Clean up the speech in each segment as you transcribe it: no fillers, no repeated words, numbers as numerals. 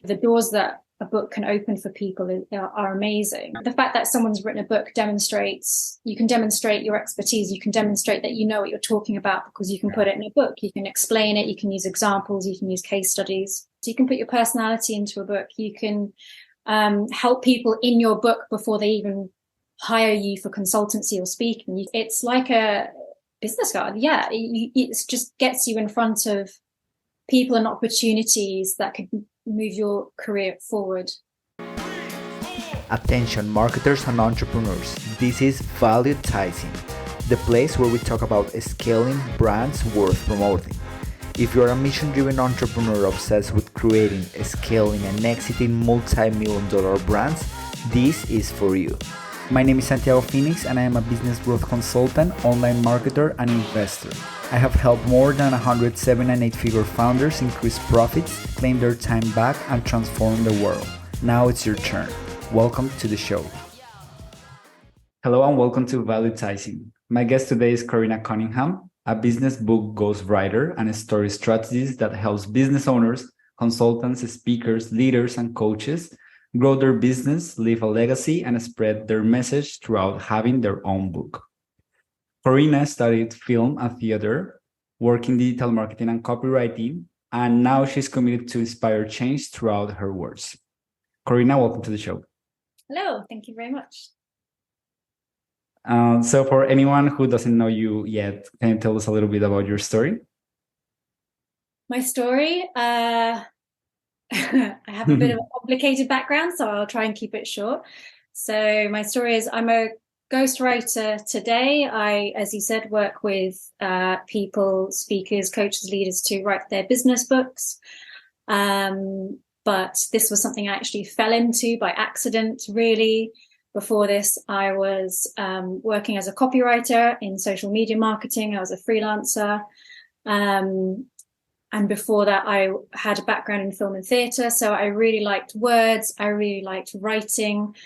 The doors that a book can open for people are amazing. The fact that someone's written a book you can demonstrate your expertise. You can demonstrate that you know what you're talking about because you can put it in a book. You can explain it. You can use examples. You can use case studies. So you can put your personality into a book. You can help people in your book before they even hire you for consultancy or speaking. It's like a business card. Yeah, it just gets you in front of people and opportunities that could move your career forward. Attention marketers and entrepreneurs, this is Valuetizing, the place where we talk about scaling brands worth promoting. If you're a mission-driven entrepreneur obsessed with creating, scaling, and exiting multi-million-dollar brands, this is for you. My name is Santiago Phoenix and I am a business growth consultant, online marketer, and investor. I have helped more than 100 7- and 8-figure founders increase profits, claim their time back, and transform the world. Now it's your turn. Welcome to the show. Hello and welcome to Valuetizing. My guest today is Corinna Cunningham, a business book ghostwriter and a story strategist that helps business owners, consultants, speakers, leaders, and coaches grow their business, leave a legacy, and spread their message throughout having their own book. Corinna studied film and theater, worked in digital marketing and copywriting, and now she's committed to inspire change throughout her words. Corinna, welcome to the show. Hello, thank you very much. So for anyone who doesn't know you yet, can you tell us a little bit about your story? My story, I have a bit of a complicated background, so I'll try and keep it short. So my story is I'm a ghostwriter today. I, as you said, work with people, speakers, coaches, leaders to write their business books. But this was something I actually fell into by accident, really. Before this, I was working as a copywriter in social media marketing. I was a freelancer. And before that, I had a background in film and theatre. So I really liked words. I really liked writing.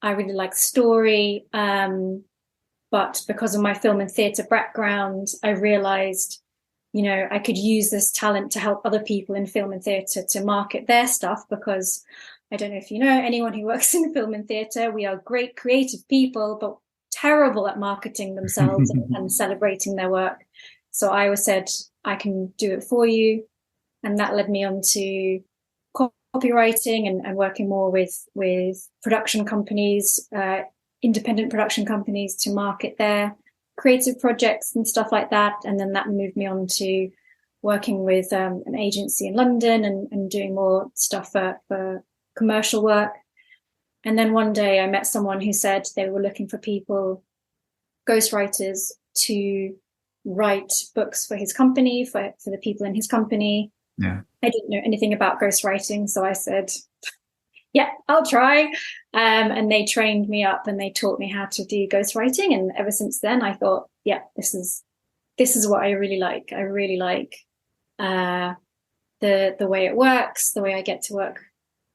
I really liked story. But because of my film and theatre background, I realized, I could use this talent to help other people in film and theatre to market their stuff, because I don't know if you know anyone who works in film and theatre. We are great creative people, but terrible at marketing themselves and celebrating their work. So I always said, I can do it for you. And that led me on to copywriting and working more with production companies, independent production companies, to market their creative projects and stuff like that. And then that moved me on to working with an agency in London and doing more stuff for commercial work. And then one day I met someone who said they were looking for people, ghostwriters, to write books for his company, for the people in his company. Yeah. I didn't know anything about ghostwriting, so I said, yeah, I'll try. And they trained me up and they taught me how to do ghostwriting. And ever since then, I thought, yeah, this is what I really like. I really like the way it works, the way I get to work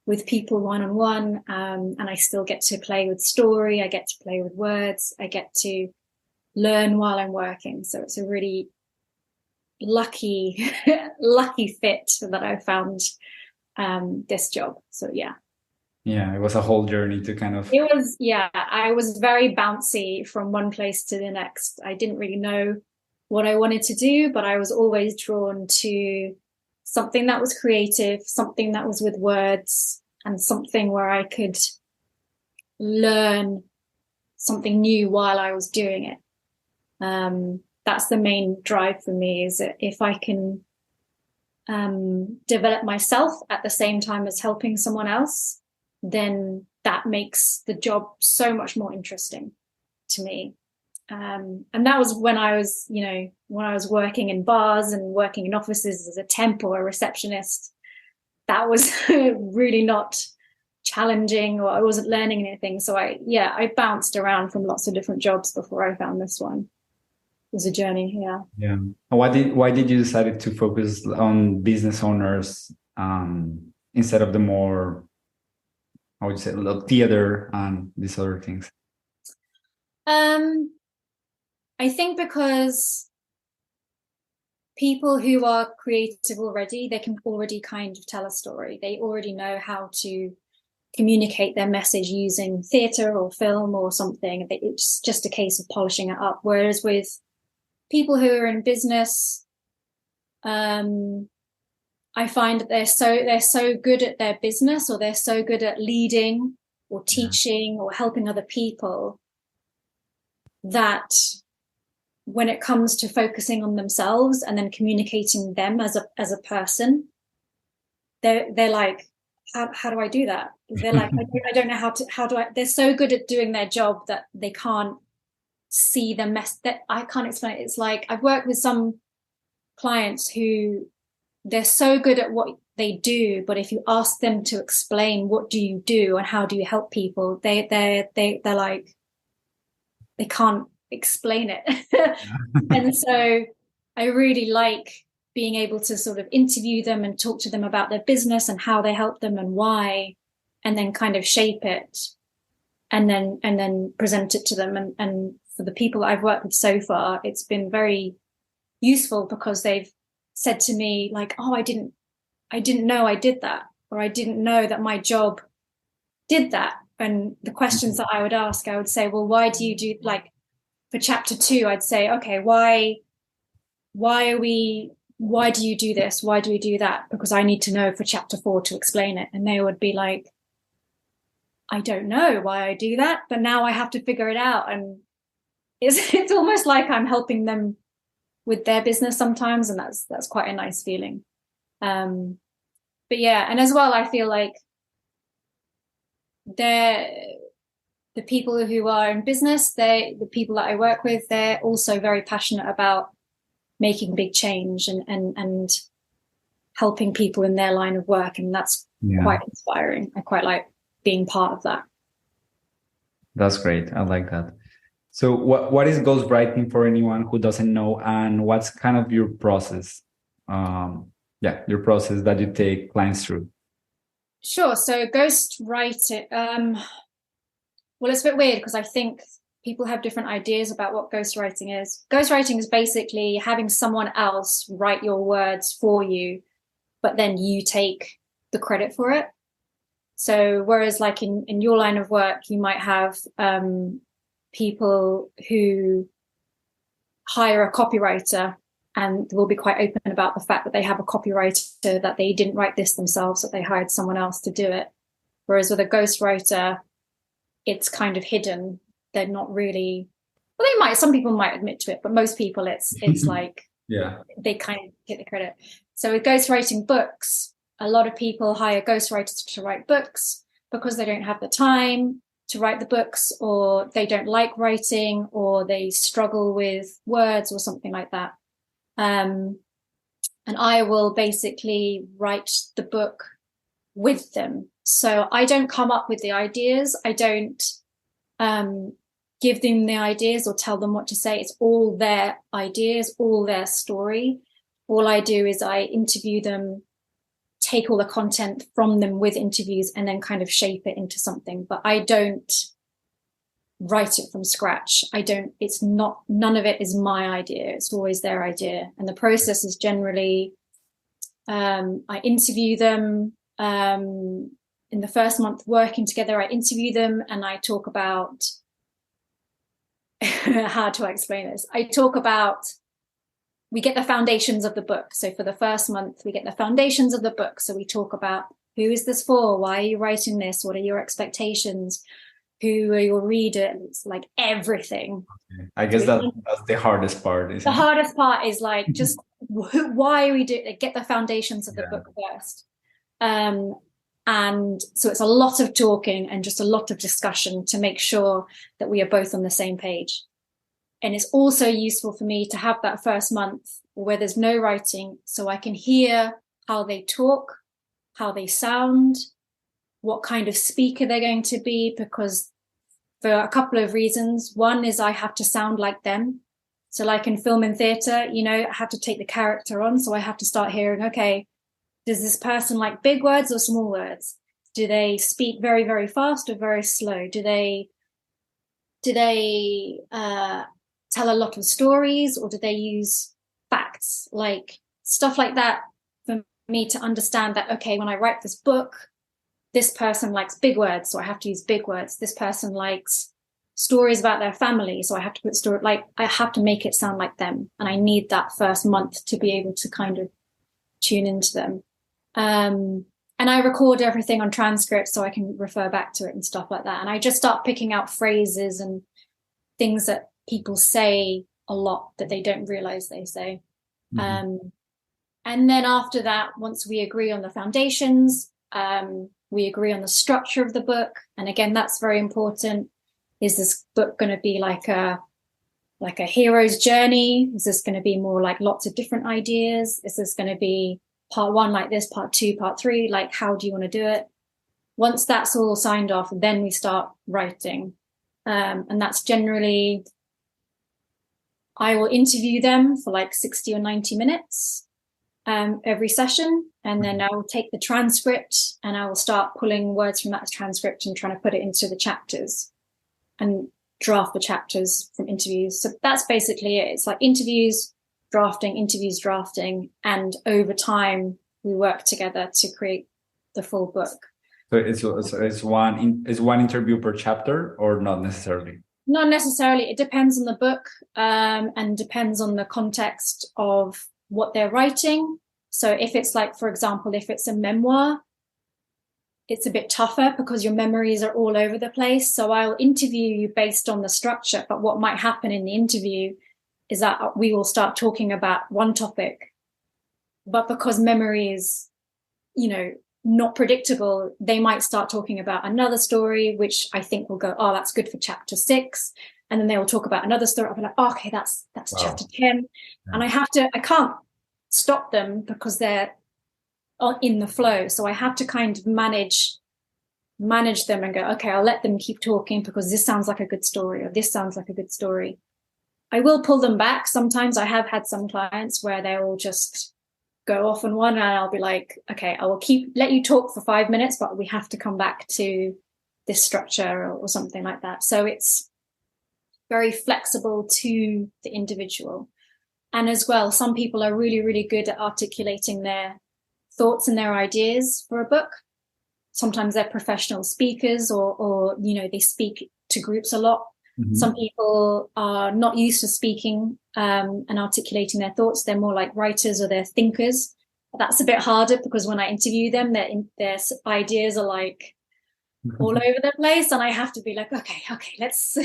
with people one-on-one, and I still get to play with story. I get to play with words. I get to learn while I'm working. So it's a really lucky fit that I found this job. So yeah. Yeah, it was a whole journey to kind of... It was, yeah, I was very bouncy from one place to the next. I didn't really know what I wanted to do, but I was always drawn to something that was creative, something that was with words, and something where I could learn something new while I was doing it. That's the main drive for me, is that if I can develop myself at the same time as helping someone else, then that makes the job so much more interesting to me. And that was when I was working in bars and working in offices as a temp or a receptionist. That was really not challenging, or I wasn't learning anything. So I bounced around from lots of different jobs before I found this one. It was a journey. Yeah. Yeah. Why did you decide to focus on business owners instead of the more, I would say, theater and these other things? I think because people who are creative already, they can already kind of tell a story. They already know how to communicate their message using theatre or film or something. It's just a case of polishing it up. Whereas with people who are in business, I find that they're so good at their business, or they're so good at leading or teaching or helping other people, that when it comes to focusing on themselves and then communicating them as a person, they're like, how do I do that? They're like, I don't know how do I, they're so good at doing their job that they can't see the mess, that I can't explain it. It's like, I've worked with some clients who they're so good at what they do, but if you ask them to explain what do you do and how do you help people, they're like, they can't explain it. And so I really like being able to sort of interview them and talk to them about their business and how they help them and why, and then kind of shape it and then present it to them. And for the people that I've worked with so far, it's been very useful because they've said to me like, oh, I didn't know I did that, or I didn't know that my job did that. And the questions that I would ask, I would say, well, why do you do, like for chapter 2, I'd say, okay, why do you do this? Why do we do that? Because I need to know for chapter 4 to explain it. And they would be like, I don't know why I do that, but now I have to figure it out. And it's almost like I'm helping them with their business sometimes, and that's quite a nice feeling. But yeah, and as well, I feel like the people who are in business, the people that I work with, they're also very passionate about making big change and helping people in their line of work, and that's quite inspiring. I quite like being part of that. That's great. I like that. So what is ghostwriting for anyone who doesn't know, and what's kind of your process? Your process that you take clients through. Sure. So ghostwriting, well, it's a bit weird because I think people have different ideas about what ghostwriting is. Ghostwriting is basically having someone else write your words for you, but then you take the credit for it. So whereas like in your line of work, you might have people who hire a copywriter and will be quite open about the fact that they have a copywriter, that they didn't write this themselves, that they hired someone else to do it. Whereas with a ghostwriter, it's kind of hidden. They're not really, well, they might, some people might admit to it, but most people it's like, they kind of get the credit. So with ghostwriting books, a lot of people hire ghostwriters to write books because they don't have the time to write the books, or they don't like writing, or they struggle with words or something like that. And I will basically write the book with them. So I don't come up with the ideas. I don't give them the ideas or tell them what to say. It's all their ideas, all their story. All I do is I interview them, take all the content from them with interviews, and then kind of shape it into something. But I don't write it from scratch. None of it is my idea. It's always their idea. And the process is generally, I interview them. In the first month working together, I interview them and I talk about, how do I explain this? We get the foundations of the book. So for the first month, we get the foundations of the book. So we talk about, who is this for? Why are you writing this? What are your expectations? Who are your readers? It's like everything. Okay. I guess that's the hardest part. The hardest part is like, just why are we doing it? Get the foundations of the book first. And so it's a lot of talking and just a lot of discussion to make sure that we are both on the same page. And it's also useful for me to have that first month where there's no writing, so I can hear how they talk, how they sound, what kind of speaker they're going to be, because for a couple of reasons. One is I have to sound like them. So like in film and theatre, I have to take the character on. So I have to start hearing, okay, does this person like big words or small words? Do they speak very, very fast or very slow? Do they tell a lot of stories, or do they use facts, like stuff like that, for me to understand that, okay, when I write this book, this person likes big words, so I have to use big words. This person likes stories about their family, so I have to put story, like I have to make it sound like them, and I need that first month to be able to kind of tune into them. And I record everything on transcript so I can refer back to it and stuff like that. And I just start picking out phrases and things that people say a lot that they don't realize they say. And then after that, once we agree on the foundations, we agree on the structure of the book. And again, that's very important. Is this book going to be like a hero's journey? Is this going to be more like lots of different ideas? Is this going to be part 1 like this, part 2, part 3? Like, how do you want to do it? Once that's all signed off, then we start writing. And that's generally, I will interview them for like 60 or 90 minutes every session. And then I will take the transcript and I will start pulling words from that transcript and trying to put it into the chapters and draft the chapters from interviews. So that's basically it. It's like interviews, drafting, and over time we work together to create the full book. So it's one interview per chapter, or not necessarily? Not necessarily. It depends on the book, and depends on the context of what they're writing. So if it's like, for example, if it's a memoir, it's a bit tougher because your memories are all over the place. So I'll interview you based on the structure, but what might happen in the interview is that we will start talking about one topic, but because memory is, not predictable, they might start talking about another story, which I think will go, oh, that's good for chapter 6. And then they will talk about another story. I'll be like, oh, okay, that's wow. Chapter 10. Yeah. And I can't stop them because they're in the flow. So I have to kind of manage them and go, okay, I'll let them keep talking because this sounds like a good story, or this sounds like a good story. I will pull them back. Sometimes I have had some clients where they will just go off on one, and I'll be like, okay, I will let you talk for 5 minutes, but we have to come back to this structure or something like that. So it's very flexible to the individual. And as well, some people are really, really good at articulating their thoughts and their ideas for a book. Sometimes they're professional speakers or they speak to groups a lot. Mm-hmm. Some people are not used to speaking and articulating their thoughts. They're more like writers or they're thinkers. That's a bit harder because when I interview them, their ideas are like all over the place. And I have to be like, okay, let's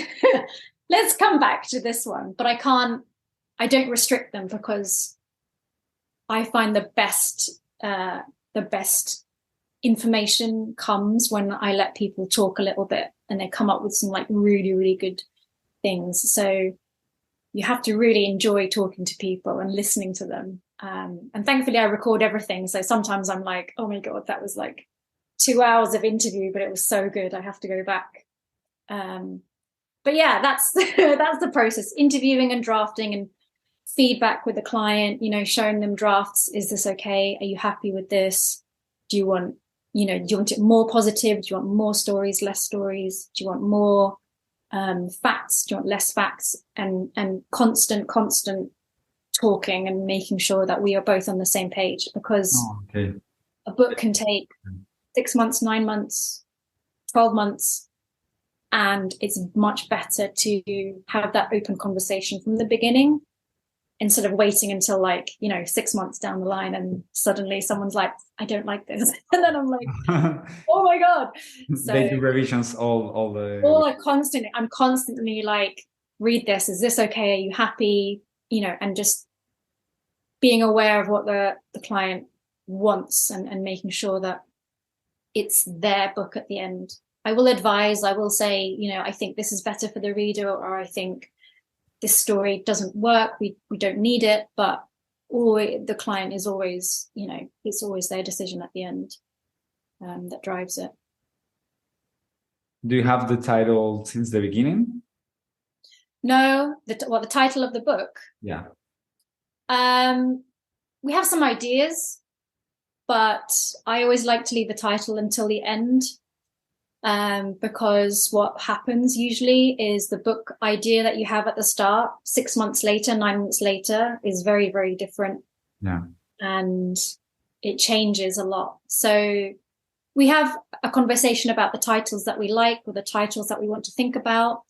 let's come back to this one. But I don't restrict them because I find the best information comes when I let people talk a little bit and they come up with some like really, really good things. So you have to really enjoy talking to people and listening to them. And thankfully I record everything. So sometimes I'm like, oh my God, that was like 2 hours of interview, but it was so good. I have to go back. But yeah, that's the process, interviewing and drafting and feedback with the client, showing them drafts. Is this okay? Are you happy with this? Do you want it more positive? Do you want more stories, less stories? Do you want more facts? Do you want less facts? And constant talking and making sure that we are both on the same page, because a book can take 6 months, 9 months, 12 months. And it's much better to have that open conversation from the beginning instead of waiting until 6 months down the line and suddenly someone's like, I don't like this. And then I'm like, oh my God. So they do revisions I'm constantly like, read this. Is this okay? Are you happy? And just being aware of what the client wants and making sure that it's their book at the end. I will advise, I will say, I think this is better for the reader, or I think this story doesn't work. We don't need it, but the client is always, it's always their decision at the end that drives it. Do you have the title since the beginning? No, the title of the book? Yeah. We have some ideas, but I always like to leave the title until the end. because what happens usually is the book idea that you have at the start, 6 months later, 9 months later, is very, very different. Yeah. And it changes a lot. So we have a conversation about the titles that we like or the titles that we want to think about.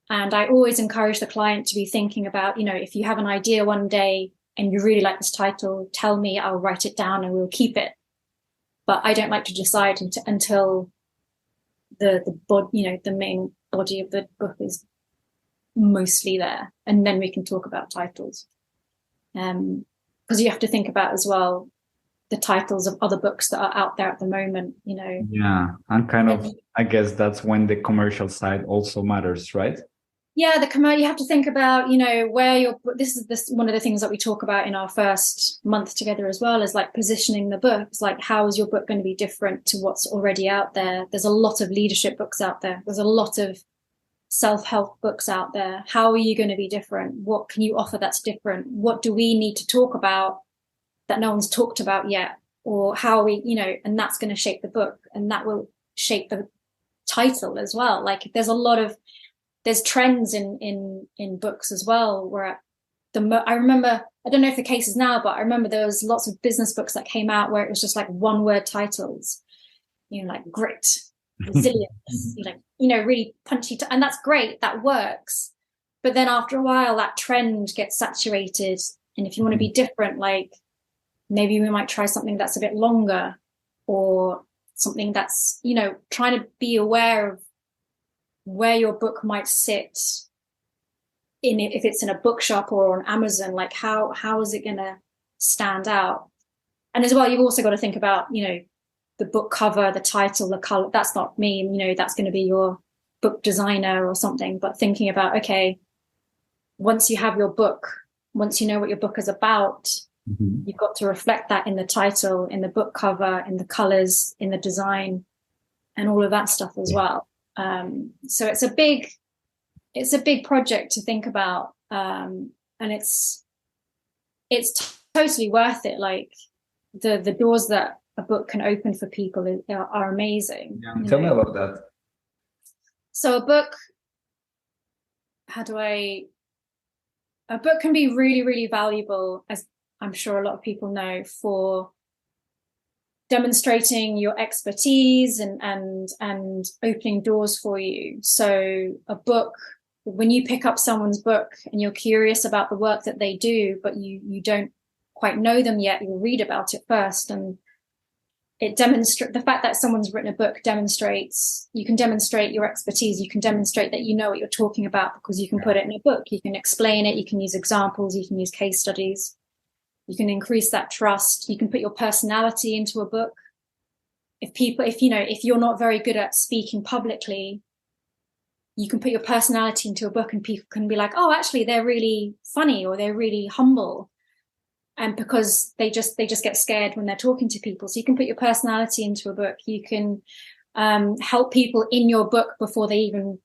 And I always encourage the client to be thinking about, if you have an idea one day and you really like this title, tell me, I'll write it down and we'll keep it. But I don't like to decide until the main body of the book is mostly there, and then we can talk about titles. Because you have to think about as well the titles of other books that are out there at the moment. Yeah, and kind of, I guess that's when the commercial side also matters, right? Yeah, you have to think about, where your book. This is one of the things that we talk about in our first month together as well, is like positioning the book. It's like, how is your book going to be different to what's already out there? There's a lot of leadership books out there. There's a lot of self-help books out there. How are you going to be different? What can you offer that's different? What do we need to talk about that no one's talked about yet? Or how are we, and that's going to shape the book, and that will shape the title as well. Like there's trends in books as well, where I remember, I don't know if the case is now, but I remember there was lots of business books that came out where it was just like one word titles, like grit, resilience, really punchy, and that's great, that works. But then after a while, that trend gets saturated. And if you want to be different, like maybe we might try something that's a bit longer, or something that's, trying to be aware of where your book might sit in it, if it's in a bookshop or on Amazon. Like how is it going to stand out? And as well, you've also got to think about, the book cover, the title, the color. That's not me, that's going to be your book designer or something. But thinking about, okay, once you have your book, once you know what your book is about, you've got to reflect that in the title, in the book cover, in the colors, in the design, and all of that stuff as well. So it's a big project to think about, and it's totally worth it. Like the doors that a book can open for people are amazing. Yeah, tell me about that. So a book can be really, really valuable, as I'm sure a lot of people know, for demonstrating your expertise and opening doors for you. So a book, when you pick up someone's book and you're curious about the work that they do, but you don't quite know them yet, you'll read about it first. And it demonstrates, the fact that someone's written a book demonstrates, you can demonstrate your expertise. You can demonstrate that you know what you're talking about, because you can put it in a book. You can explain it. You can use examples. You can use case studies. You can increase that trust. You can put your personality into a book. If you're not very good at speaking publicly, you can put your personality into a book, and people can be like, oh, actually, they're really funny, or they're really humble. And because they just get scared when they're talking to people. So you can put your personality into a book. You can help people in your book before they even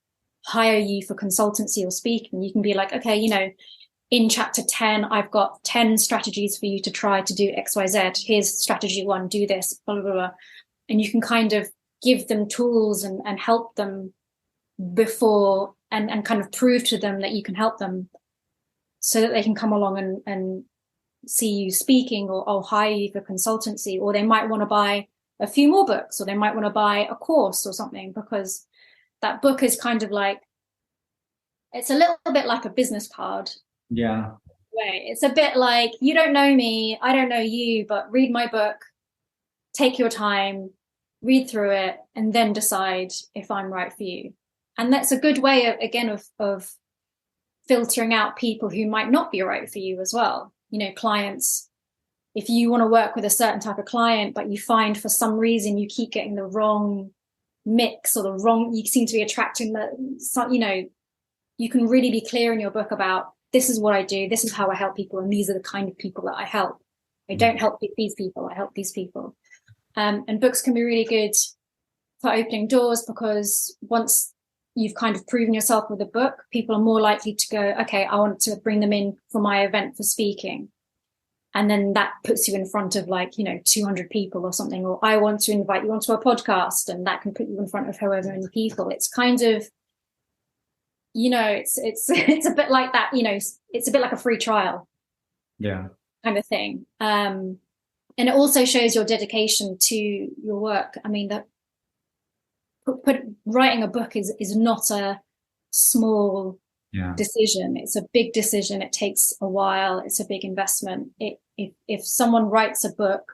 hire you for consultancy or speaking. You can be like, okay, in chapter 10, I've got 10 strategies for you to try to do X, Y, Z. Here's strategy 1, do this, blah, blah, blah. And you can kind of give them tools and help them before, and kind of prove to them that you can help them, so that they can come along and see you speaking, or hire you for consultancy. Or they might want to buy a few more books, or they might want to buy a course or something, because that book is kind of like, it's a little bit like a business card. Yeah. It's a bit like, you don't know me, I don't know you, but read my book, take your time, read through it, and then decide if I'm right for you. And that's a good way of filtering out people who might not be right for you as well. Clients, if you want to work with a certain type of client, but you find for some reason you keep getting the wrong mix, or you seem to be attracting you can really be clear in your book about, this is what I do, this is how I help people, and these are the kind of people that I help. I don't help these people, I help these people. And books can be really good for opening doors, because once you've kind of proven yourself with a book, people are more likely to go, okay, I want to bring them in for my event for speaking. And then that puts you in front of 200 people or something, or I want to invite you onto a podcast, and that can put you in front of however many people. It's kind of, it's a bit like that, it's a bit like a free trial. Yeah. Kind of thing. And it also shows your dedication to your work. I mean, writing a book is not a small decision. It's a big decision. It takes a while. It's a big investment. If someone writes a book,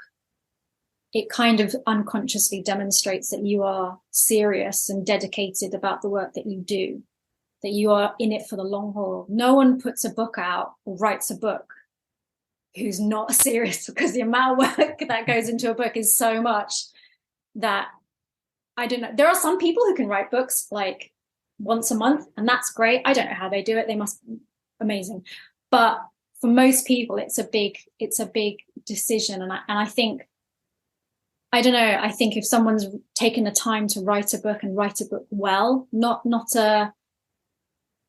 it kind of unconsciously demonstrates that you are serious and dedicated about the work that you do, that you are in it for the long haul. No one puts a book out or writes a book who's not serious, because the amount of work that goes into a book is so much that, I don't know. There are some people who can write books like once a month, and that's great. I don't know how they do it. They must be amazing. But for most people, it's a big decision. And I think, I don't know, I think if someone's taken the time to write a book and write a book well, there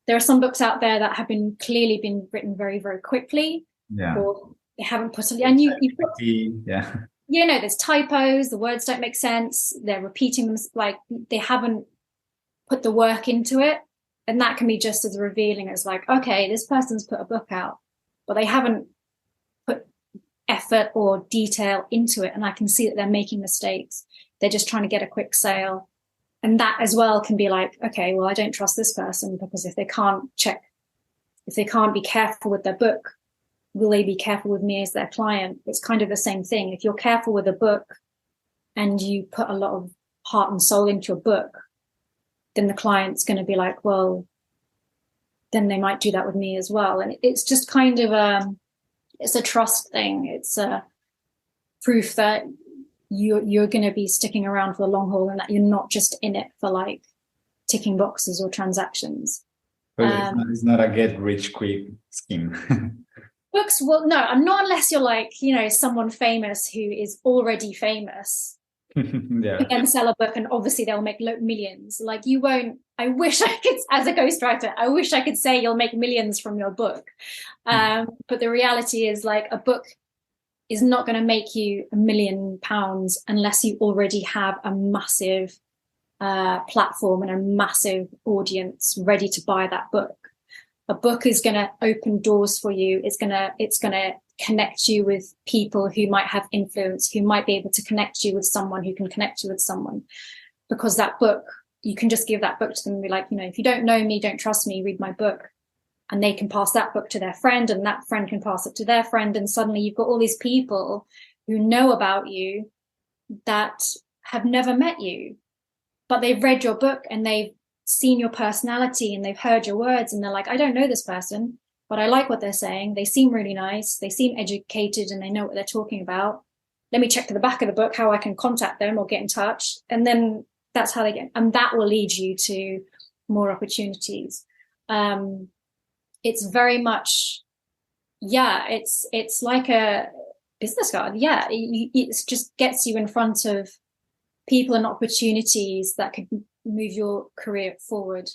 are some books out there that have clearly been written very, very quickly. Yeah. Or they haven't put there's typos, the words don't make sense, they're repeating them, like they haven't put the work into it. And that can be just as revealing as okay, this person's put a book out, but they haven't put effort or detail into it. And I can see that they're making mistakes. They're just trying to get a quick sale. And that as well can be okay, well, I don't trust this person, because if they can't be careful with their book, will they be careful with me as their client? It's kind of the same thing. If you're careful with a book and you put a lot of heart and soul into your book, then the client's going to be well, then they might do that with me as well. And it's just kind of it's a trust thing. It's a proof that you're going to be sticking around for the long haul, and that you're not just in it for ticking boxes or transactions. But it's not a get rich quick scheme. Books, well, no, not unless you're someone famous who is already famous. Yeah. Then sell a book, and obviously they'll make millions. You won't. I wish I could, as a ghostwriter, I wish I could say you'll make millions from your book. But the reality is, a book is not going to make you £1 million unless you already have a massive platform and a massive audience ready to buy that book. A book is going to open doors for you. It's going to connect you with people who might have influence, who might be able to connect you with someone who can connect you with someone. Because that book, you can just give that book to them and be if you don't know me, don't trust me, read my book. And they can pass that book to their friend, and that friend can pass it to their friend. And suddenly you've got all these people who know about you that have never met you, but they've read your book and they've seen your personality and they've heard your words, and they're I don't know this person, but I like what they're saying. They seem really nice. They seem educated and they know what they're talking about. Let me check to the back of the book how I can contact them or get in touch. And then that's how they get, and that will lead you to more opportunities. It's very much, it's like a business card. Yeah. It just gets you in front of people and opportunities that could move your career forward.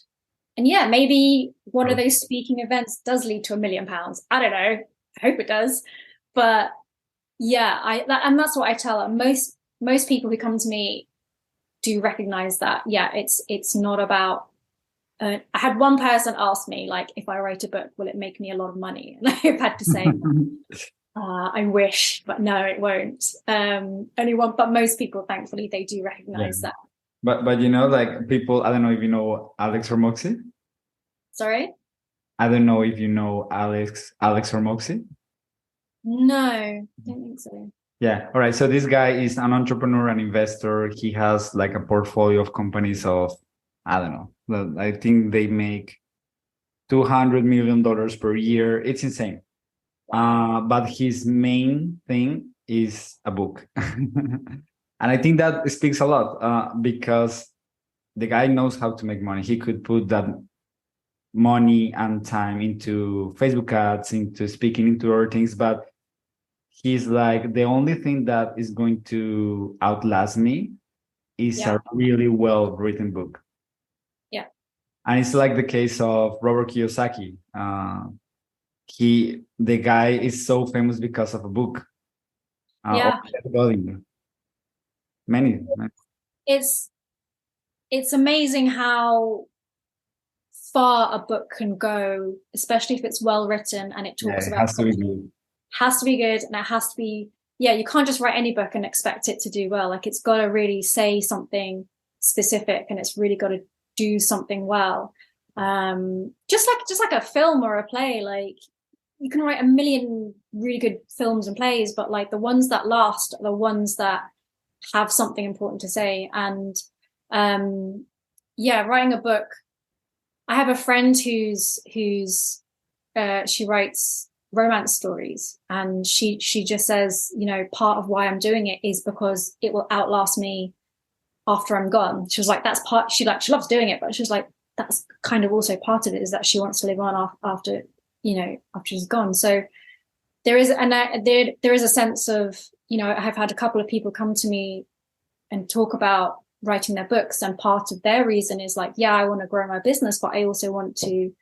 And maybe one of those speaking events does lead to £1 million. I don't know. I hope it does. But and that's what I tell them. Most people who come to me do recognize that. It's not about. I had one person ask me if I write a book, will it make me a lot of money? And I've had to say, I wish, but no, it won't. Only one, but most people, thankfully, they do recognize that. But people, I don't know if you know Alex or Moxie. Sorry? I don't know if you know Alex or Moxie. No, I don't think so. Yeah. All right. So this guy is an entrepreneur and investor. He has a portfolio of companies of, I don't know, I think they make $200 million per year. It's insane. But his main thing is a book. And I think that speaks a lot because the guy knows how to make money. He could put that money and time into Facebook ads, into speaking, into other things. But he's the only thing that is going to outlast me is a really well-written book. Yeah. And it's the case of Robert Kiyosaki. the guy is so famous because of a book. Yeah. Many. It's amazing how far a book can go, especially if it's well written and it talks about. Has to be good. Has to be good, and it has to be. Yeah, you can't just write any book and expect it to do well. Like, it's got to really say something specific, and it's really got to do something well. Just like a film or a play. Like, you can write a million really good films and plays, but like the ones that last are the ones that have something important to say. And writing a book. I have a friend who's she writes romance stories, and she just says, you know, part of why I'm doing it is because it will outlast me after I'm gone. She was like, that's part. She loves doing it, but she was like, that's kind of also part of it, is that she wants to live on after she's gone. So there is a sense of, you know, I've had a couple of people come to me and talk about writing their books, and part of their reason is like, yeah, I want to grow my business, but I also want to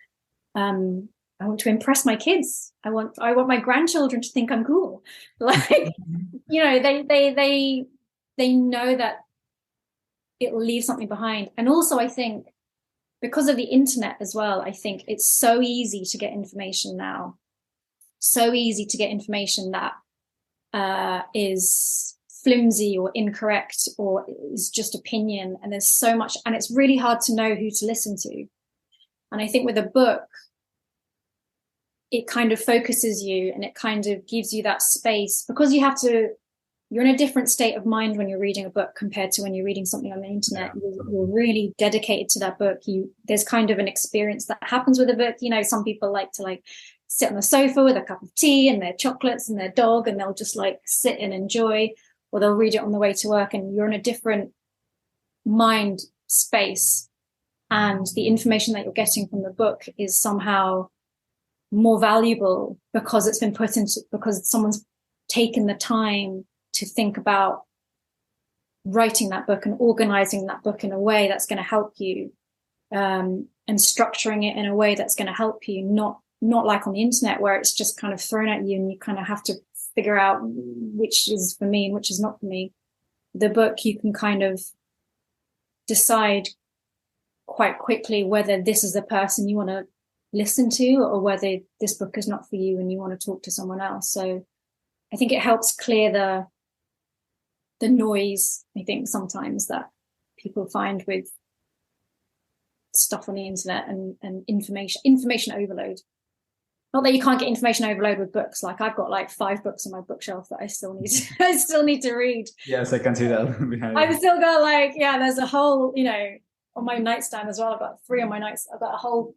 impress my kids. I want my grandchildren to think I'm cool. Like, you know, they know that it will leave something behind. And also, I think because of the internet as well, I think it's so easy to get information now. So easy to get information that is flimsy or incorrect or is just opinion. And there's so much, and it's really hard to know who to listen to. And I think with a book, it kind of focuses you, and it kind of gives you that space, because you're in a different state of mind when you're reading a book compared to when you're reading something on the internet. You're really dedicated to that book. There's kind of an experience that happens with a book. You know, some people like to sit on the sofa with a cup of tea and their chocolates and their dog, and they'll just sit and enjoy, or they'll read it on the way to work, and you're in a different mind space. And the information that you're getting from the book is somehow more valuable because it's been because someone's taken the time to think about writing that book and organizing that book in a way that's going to help you, and structuring it in a way that's going to help you, not like on the internet where it's just kind of thrown at you and you kind of have to figure out which is for me and which is not for me. The book, you can kind of decide quite quickly whether this is the person you want to listen to, or whether this book is not for you and you want to talk to someone else. So I think it helps clear the noise, I think, sometimes that people find with stuff on the internet and information overload. Not that you can't get information overload with books. Like, I've got 5 books on my bookshelf that I still need to read. Yes, I can see that behind I've still got there's a whole, you know, on my nightstand as well. I've got 3 on my nightstand. I've got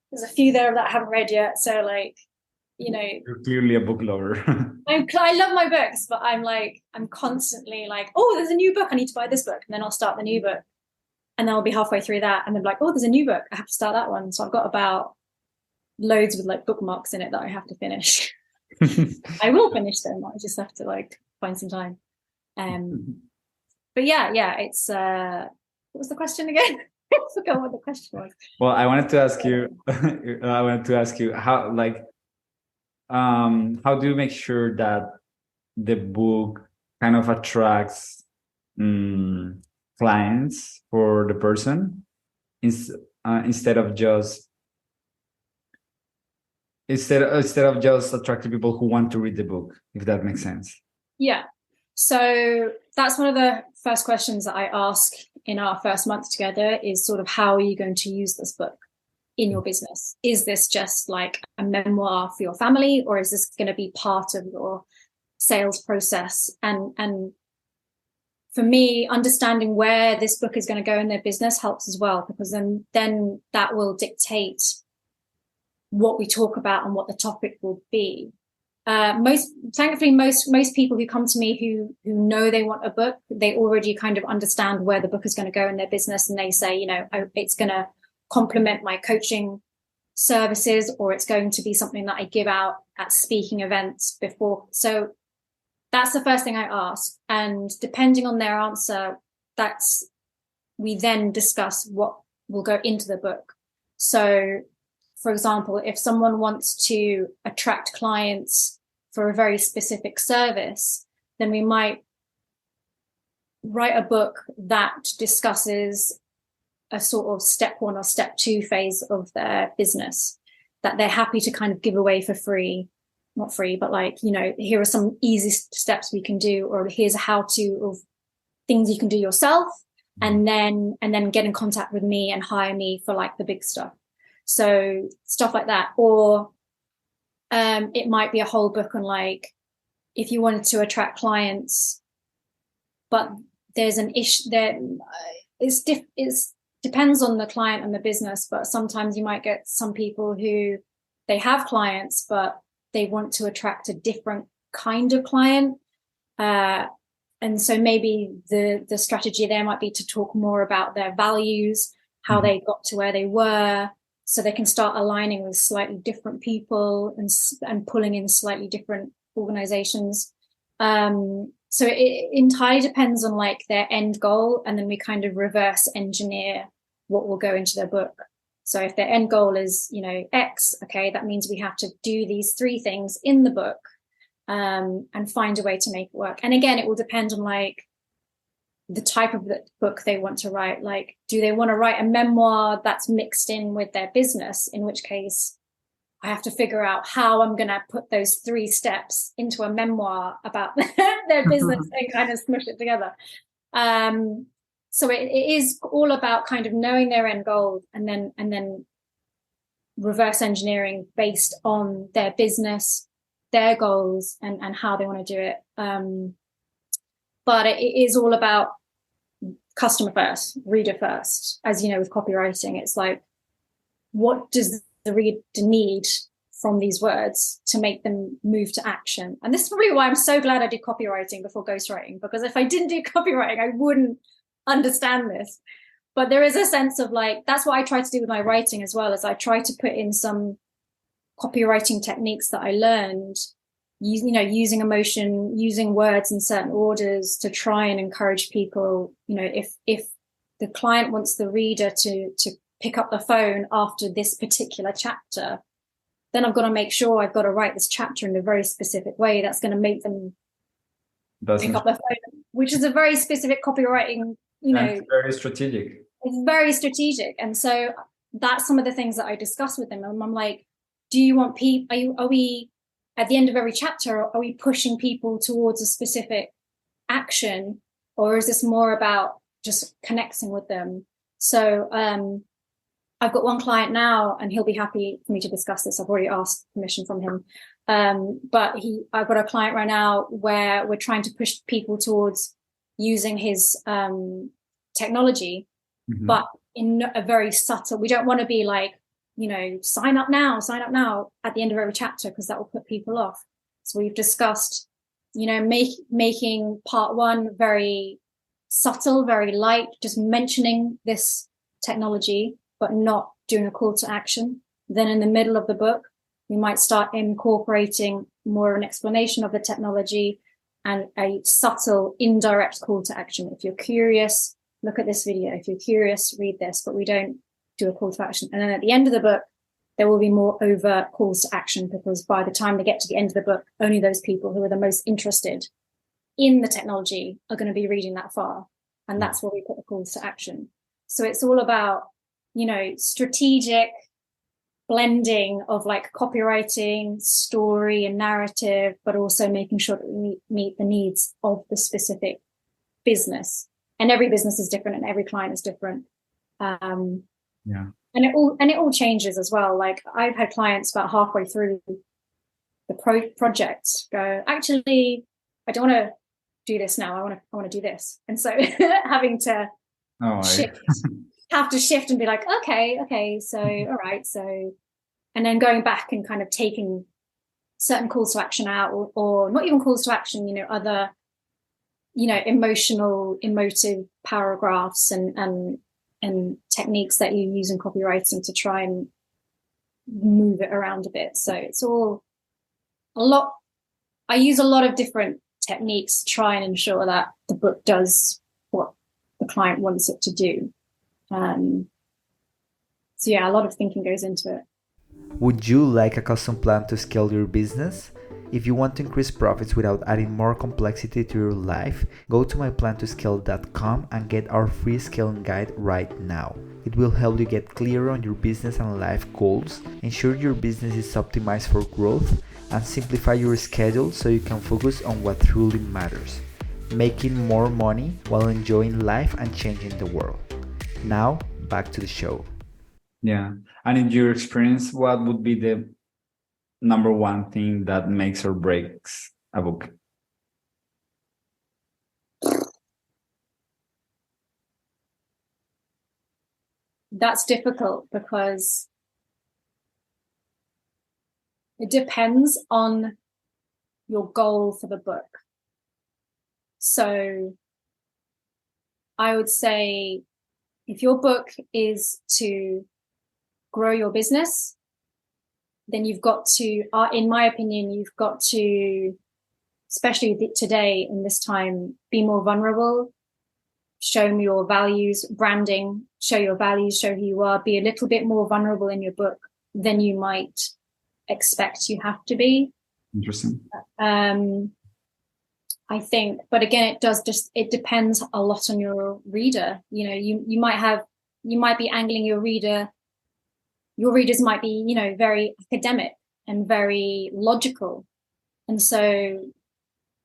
there's a few there that I haven't read yet. So you know, you're clearly a book lover. I love my books, but I'm constantly oh, there's a new book, I need to buy this book, and then I'll start the new book, and then I'll be halfway through that, and then oh, there's a new book, I have to start that one. So I've got about loads with bookmarks in it that I have to finish. I will finish them. I just have to find some time. But yeah, it's what was the question again? I forgot what the question was. Well, I wanted to ask you how do you make sure that the book kind of attracts clients for the person instead of just attracting people who want to read the book, if that makes sense? Yeah. So that's one of the first questions that I ask in our first month together, is sort of, how are you going to use this book in your business? Is this just like a memoir for your family, or is this going to be part of your sales process? And for me, understanding where this book is going to go in their business helps as well, because then that will dictate what we talk about and what the topic will be. Most people who come to me who know they want a book, they already kind of understand where the book is going to go in their business, and they say, you know, it's going to complement my coaching services, or it's going to be something that I give out at speaking events before. So that's the first thing I ask, and depending on their answer, we then discuss what will go into the book. So for example, if someone wants to attract clients for a very specific service, then we might write a book that discusses a sort of step 1 or step 2 phase of their business that they're happy to kind of give away for free. Not free, but like, here are some easy steps we can do, or here's a how-to of things you can do yourself, and then get in contact with me and hire me for like the big stuff. So stuff like that. Or it might be a whole book on like, if you wanted to attract clients, but there's an issue there. It's depends on the client and the business, but sometimes you might get some people who they have clients, but they want to attract a different kind of client. And so maybe the strategy there might be to talk more about their values, how they got to where they were, so they can start aligning with slightly different people and pulling in slightly different organizations. So it entirely depends on like their end goal, and then we kind of reverse engineer what will go into their book. So if their end goal is, X, okay, that means we have to do these 3 things in the book, and find a way to make it work. And again, it will depend on like the type of the book they want to write. Like, do they want to write a memoir that's mixed in with their business? In which case, I have to figure out how I'm going to put those 3 steps into a memoir about their business and kind of smush it together. So it is all about kind of knowing their end goal and then reverse engineering based on their business, their goals, and how they want to do it. But it is all about customer first, reader first. As you know, with copywriting, it's like, what does the reader need from these words to make them move to action? And this is probably why I'm so glad I did copywriting before ghostwriting, because if I didn't do copywriting, I wouldn't understand this. But there is a sense of like, that's what I try to do with my writing as well, as I try to put in some copywriting techniques that I learned, using emotion, using words in certain orders to try and encourage people. If the client wants the reader to pick up the phone after this particular chapter, then I've got to make sure I've got to write this chapter in a very specific way that's going to make them pick up the phone, which is a very specific copywriting, it's very strategic. It's very strategic. And so that's some of the things that I discuss with them. And I'm like, do you want people, are we at the end of every chapter, are we pushing people towards a specific action, or is this more about just connecting with them? So I've got one client now, and he'll be happy for me to discuss this. I've already asked permission from him. But I've got a client right now where we're trying to push people towards using his technology, but in a very subtle. We don't want to be like, sign up now at the end of every chapter, because that will put people off. So we've discussed, making part 1 very subtle, very light, just mentioning this technology, but not doing a call to action. Then in the middle of the book, we might start incorporating more of an explanation of the technology and a subtle, indirect call to action. If you're curious, look at this video. If you're curious, read this, but we don't do a call to action. And then at the end of the book, there will be more overt calls to action, because by the time they get to the end of the book, only those people who are the most interested in the technology are going to be reading that far. And that's where we put the calls to action. So it's all about, strategic blending of like copywriting, story and narrative, but also making sure that we meet the needs of the specific business. And every business is different, and every client is different. And it all changes as well. Like, I've had clients about halfway through the project go, actually, I don't want to do this now. I want to do this. And so having to shift and be like, okay, so all right, so, and then going back and kind of taking certain calls to action out, or not even calls to action, other, emotive paragraphs and techniques that you use in copywriting to try and move it around a bit. So it's all I use a lot of different techniques to try and ensure that the book does what the client wants it to do. So yeah, a lot of thinking goes into it. Would you like a custom plan to scale your business? If you want to increase profits without adding more complexity to your life, go to myplantoscale.com and get our free scaling guide right now. It will help you get clear on your business and life goals, ensure your business is optimized for growth, and simplify your schedule so you can focus on what truly matters, making more money while enjoying life and changing the world. Now, back to the show. Yeah. And in your experience, what would be the number one thing that makes or breaks a book? That's difficult because it depends on your goal for the book. So I would say if your book is to grow your business, then you've got to, in my opinion, you've got to, especially today in this time, be more vulnerable, show me your values, branding, show your values, show who you are, be a little bit more vulnerable in your book than you might expect you have to be. Interesting. I think, but again, it depends a lot on your reader. You know, you might be angling your readers might be, very academic and very logical. And so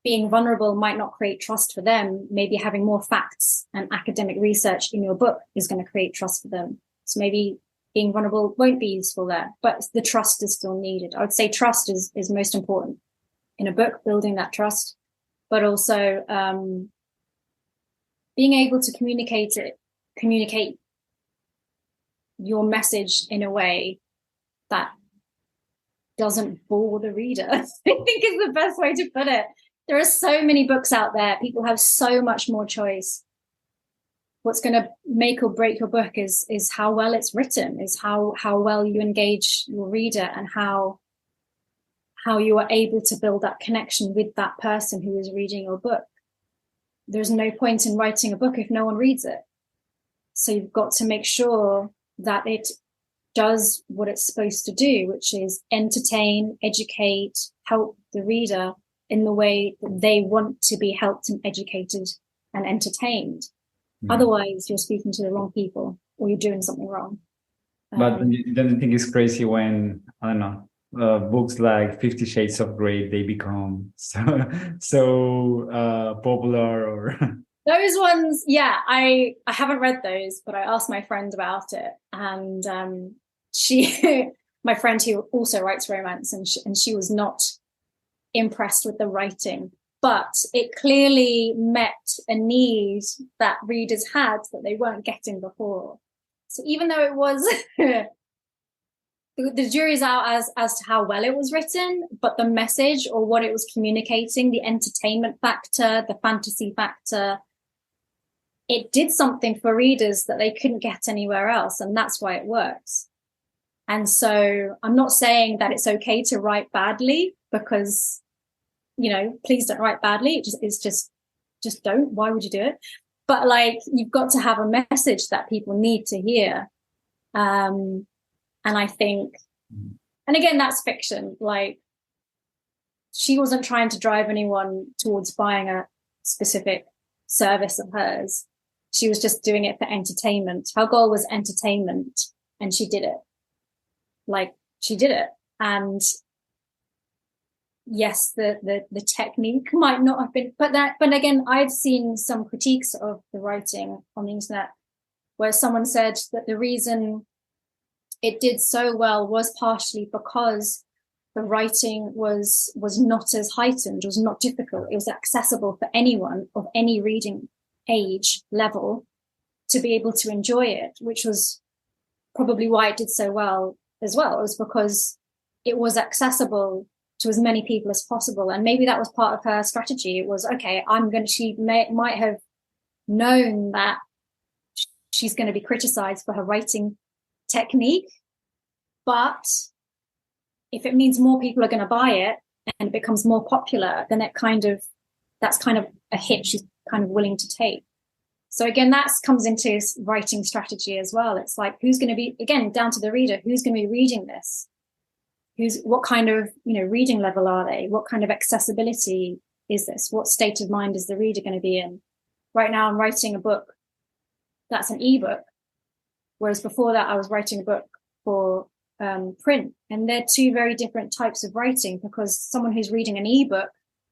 being vulnerable might not create trust for them. Maybe having more facts and academic research in your book is going to create trust for them. So maybe being vulnerable won't be useful there, but the trust is still needed. I would say trust is most important in a book, building that trust, but also being able to communicate your message in a way that doesn't bore the reader, I think is the best way to put it. There are so many books out there. People have so much more choice. What's going to make or break your book is how well it's written, is how well you engage your reader, and how you are able to build that connection with that person who is reading your book. There's no point in writing a book if no one reads it. So you've got to make sure that it does what it's supposed to do, which is entertain, educate, help the reader in the way that they want to be helped and educated and entertained. Mm-hmm. Otherwise, you're speaking to the wrong people or you're doing something wrong. But don't you think it's crazy when, I don't know, books like 50 Shades of Grey, they become so popular? Or those ones, yeah, I haven't read those, but I asked my friend about it, and my friend who also writes romance, and she was not impressed with the writing, but it clearly met a need that readers had that they weren't getting before. So even though it was the jury's out as to how well it was written, but the message or what it was communicating, the entertainment factor, the fantasy factor, it did something for readers that they couldn't get anywhere else. And that's why it works. And so I'm not saying that it's okay to write badly, because, please don't write badly. It's just don't. Why would you do it? But you've got to have a message that people need to hear. And I think, and again, that's fiction. She wasn't trying to drive anyone towards buying a specific service of hers. She was just doing it for entertainment. Her goal was entertainment, and she did it. She did it. And yes, the technique might not have been, but again, I've seen some critiques of the writing on the internet where someone said that the reason it did so well was partially because the writing was not as heightened, was not difficult. It was accessible for anyone of any reading age level to be able to enjoy it, which was probably why it did so well as well. It was because it was accessible to as many people as possible. And maybe that was part of her strategy. It was, okay, she might have known that she's going to be criticized for her writing technique, but if it means more people are going to buy it and it becomes more popular, then that's kind of a hit she's kind of willing to take. So again, that comes into writing strategy as well. It's who's going to be, again, down to the reader, who's going to be reading this? what kind of, reading level are they? What kind of accessibility is this? What state of mind is the reader going to be in? Right now I'm writing a book that's an ebook, whereas before that I was writing a book for print, and they're two very different types of writing, because someone who's reading an ebook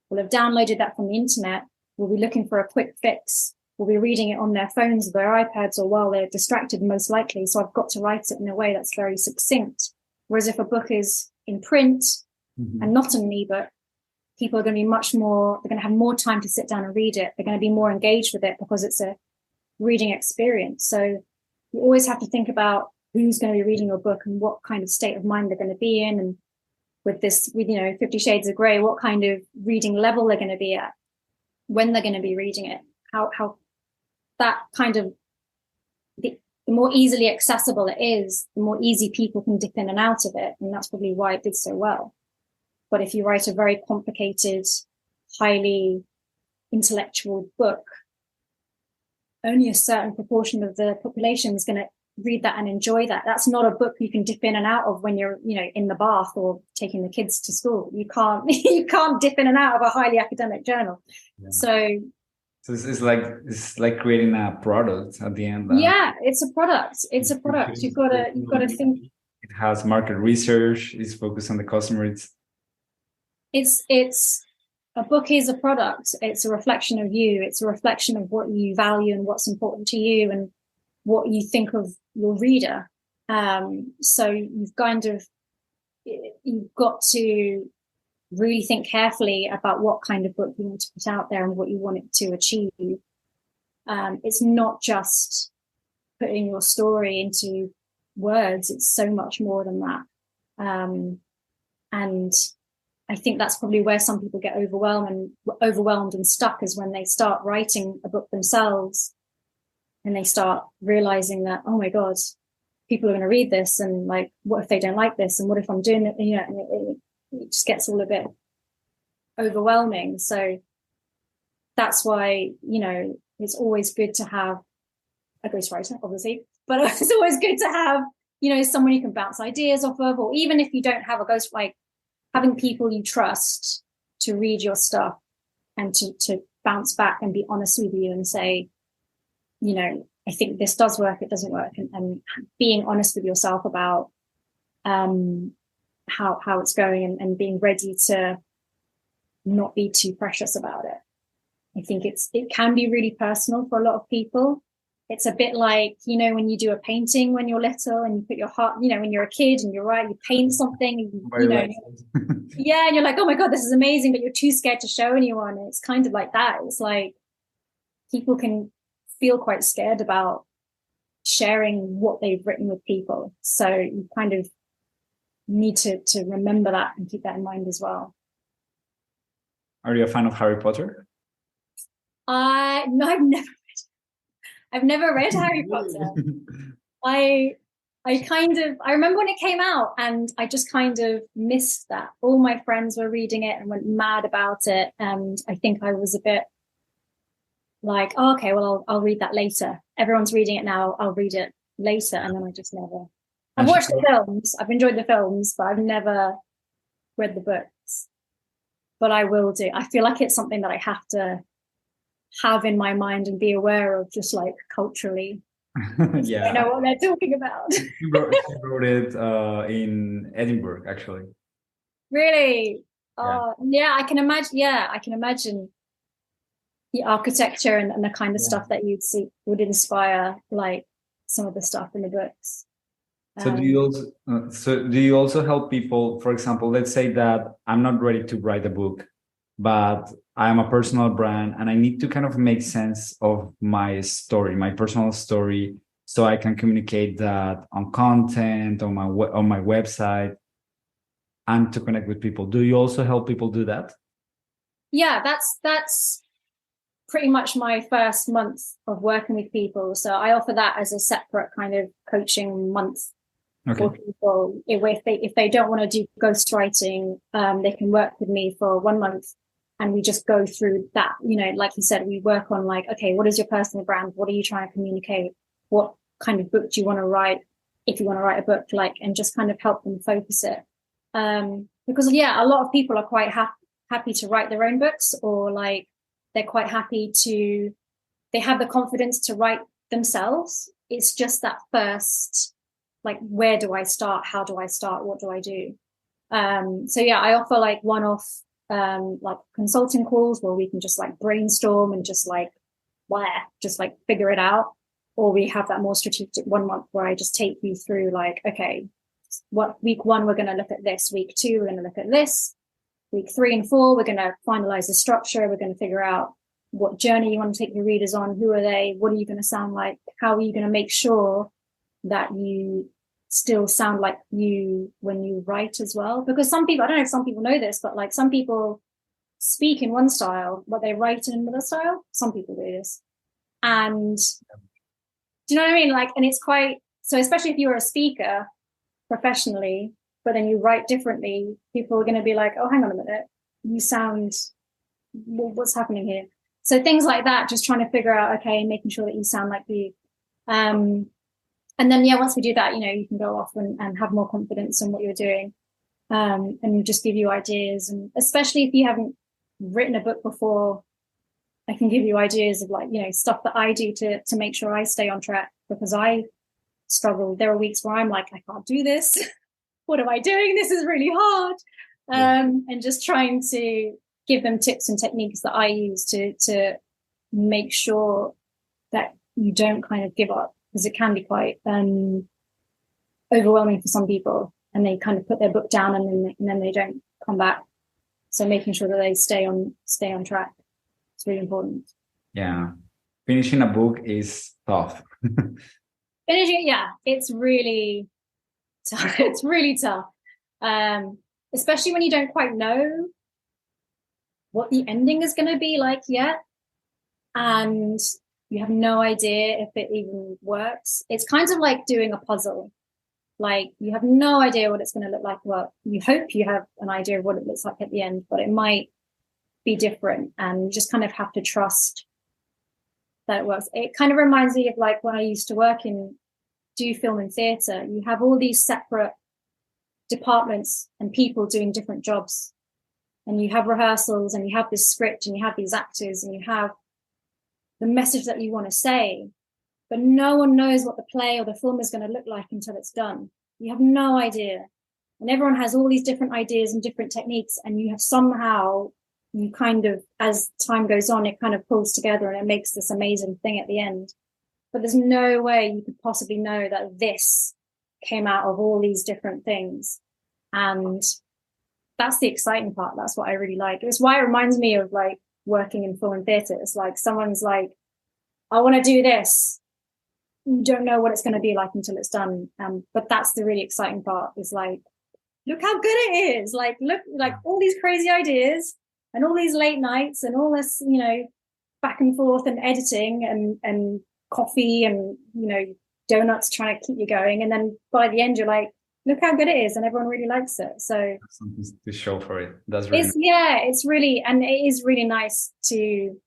will have downloaded that from the internet, will be looking for a quick fix, will be reading it on their phones or their iPads or while they're distracted, most likely. So I've got to write it in a way that's very succinct. Whereas if a book is in print and not an ebook, people are going to be they're going to have more time to sit down and read it. They're going to be more engaged with it because it's a reading experience. So you always have to think about who's going to be reading your book and what kind of state of mind they're going to be in. And with 50 Shades of Grey, what kind of reading level they're going to be at, when they're going to be reading it, how that kind of, the more easily accessible it is, the more easy people can dip in and out of it. And that's probably why it did so well. But if you write a very complicated, highly intellectual book, only a certain proportion of the population is going to read that and enjoy that. That's not a book you can dip in and out of when you're, in the bath or taking the kids to school. You can't dip in and out of a highly academic journal. Yeah. So it's like creating a product at the end. Yeah, it's a product. It's a product. You've got to think. It has market research. It's focused on the customer. It's a book is a product. It's a reflection of you. It's a reflection of what you value and what's important to you and what you think of your reader. So you've got to really think carefully about what kind of book you want to put out there and what you want it to achieve. It's not just putting your story into words. It's so much more than that. And I think that's probably where some people get overwhelmed and stuck, is when they start writing a book themselves and they start realizing that, oh my God, people are going to read this, and like, what if they don't like this, and what if I'm doing it, and it just gets all a bit overwhelming. So that's why, it's always good to have a ghostwriter, obviously, but it's always good to have, someone you can bounce ideas off of, or even if you don't have a ghost, like having people you trust to read your stuff and to bounce back and be honest with you and say, I think this does work, it doesn't work, and being honest with yourself about how it's going, and being ready to not be too precious about it. I think it can be really personal for a lot of people. It's a bit like, when you do a painting when you're little and you put your heart, when you're a kid and you paint something, yeah, and you're like, oh my God, this is amazing, but you're too scared to show anyone. And it's kind of like that. It's like people can feel quite scared about sharing what they've written with people. So you kind of need to remember that and keep that in mind as well. Are you a fan of Harry Potter? No, I've never read Harry Potter. I remember when it came out, and I just kind of missed that. All my friends were reading it and went mad about it, and I think I was a bit like, oh, okay, well, I'll read that later. Everyone's reading it now, I'll read it later. And then I just never. I've watched the films, I've enjoyed the films, but I've never read the books. But I will do. I feel like it's something that I have to have in my mind and be aware of, just like culturally. Yeah, I know what they're talking about. She wrote it in Edinburgh, actually. Really? Yeah, I can imagine. Yeah, I can imagine the architecture and the kind of stuff that you'd see would inspire, like, some of the stuff in the books. So do you also help people? For example, let's say that I'm not ready to write a book, but I'm a personal brand and I need to kind of make sense of my story, my personal story, so I can communicate that on content, on my website, and to connect with people. Do you also help people do that? Yeah, that's pretty much my first month of working with people. So I offer that as a separate kind of coaching month for people. If they don't want to do ghostwriting, they can work with me for 1 month. And we just go through that, like you said, we work on like, okay, what is your personal brand? What are you trying to communicate? What kind of book do you want to write? If you want to write a book, and just kind of help them focus it. Because a lot of people are quite happy to write their own books, or like they're quite happy to, they have the confidence to write themselves. It's just that first, like, where do I start? How do I start? What do I do? I offer like one-off like consulting calls where we can just like brainstorm and just like figure it out. Or we have that more strategic 1 month where I just take you through like, okay, what week 1 we're going to look at this, week 2 we're going to look at this, week 3 and 4 we're going to finalize the structure, we're going to figure out what journey you want to take your readers on, who are they, what are you going to sound like, how are you going to make sure that you still sound like you when you write as well. Because some people, I don't know if some people know this, but like some people speak in one style but they write in another style. Some people do this, and do you know what I mean? Like, and it's quite, so especially if you're a speaker professionally but then you write differently, people are going to be like, oh, hang on a minute, you sound, what's happening here? So things like that, just trying to figure out, okay, making sure that you sound like you. And then, once we do that, you can go off and have more confidence in what you're doing, and just give you ideas. And especially if you haven't written a book before, I can give you ideas of like, stuff that I do to make sure I stay on track, because I struggle. There are weeks where I'm like, I can't do this. What am I doing? This is really hard. And just trying to give them tips and techniques that I use to make sure that you don't kind of give up, because it can be quite overwhelming for some people, and they kind of put their book down and then they don't come back. So making sure that they stay on track, it's really important. Yeah, finishing a book is tough. Finishing, it's really tough. It's really tough, especially when you don't quite know what the ending is going to be like yet, and you have no idea if it even works. It's kind of like doing a puzzle. Like, you have no idea what it's going to look like. Well, you hope you have an idea of what it looks like at the end, but it might be different, and you just kind of have to trust that it works. It kind of reminds me of like when I used to do film and theatre. You have all these separate departments and people doing different jobs, and you have rehearsals, and you have this script, and you have these actors, and you have the message that you want to say, but no one knows what the play or the film is going to look like until it's done. You have no idea. And everyone has all these different ideas and different techniques, and you have somehow, you kind of, as time goes on, it kind of pulls together and it makes this amazing thing at the end. But there's no way you could possibly know that this came out of all these different things. And that's the exciting part. That's what I really like. It's why it reminds me of like working in film and theatre. It's like someone's like, I want to do this. You don't know what it's going to be like until it's done. But that's the really exciting part, is like, look how good it is. Like, look, like all these crazy ideas and all these late nights and all this, back and forth and editing and coffee and, donuts trying to keep you going. And then by the end, you're like, look how good it is. And everyone really likes it. So something to show for it. That's really it's really, and it is really nice to,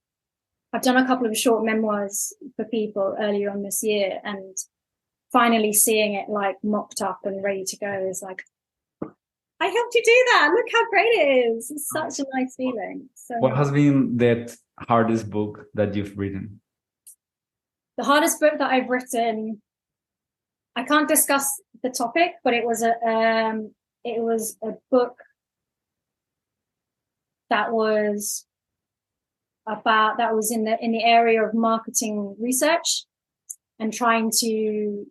I've done a couple of short memoirs for people earlier on this year, and finally seeing it like mocked up and ready to go is like, I helped you do that. Look how great it is. It's such a nice feeling. So, what has been the hardest book that you've written? The hardest book that I've written, I can't discuss the topic, but it was a book that was in the area of marketing research and trying to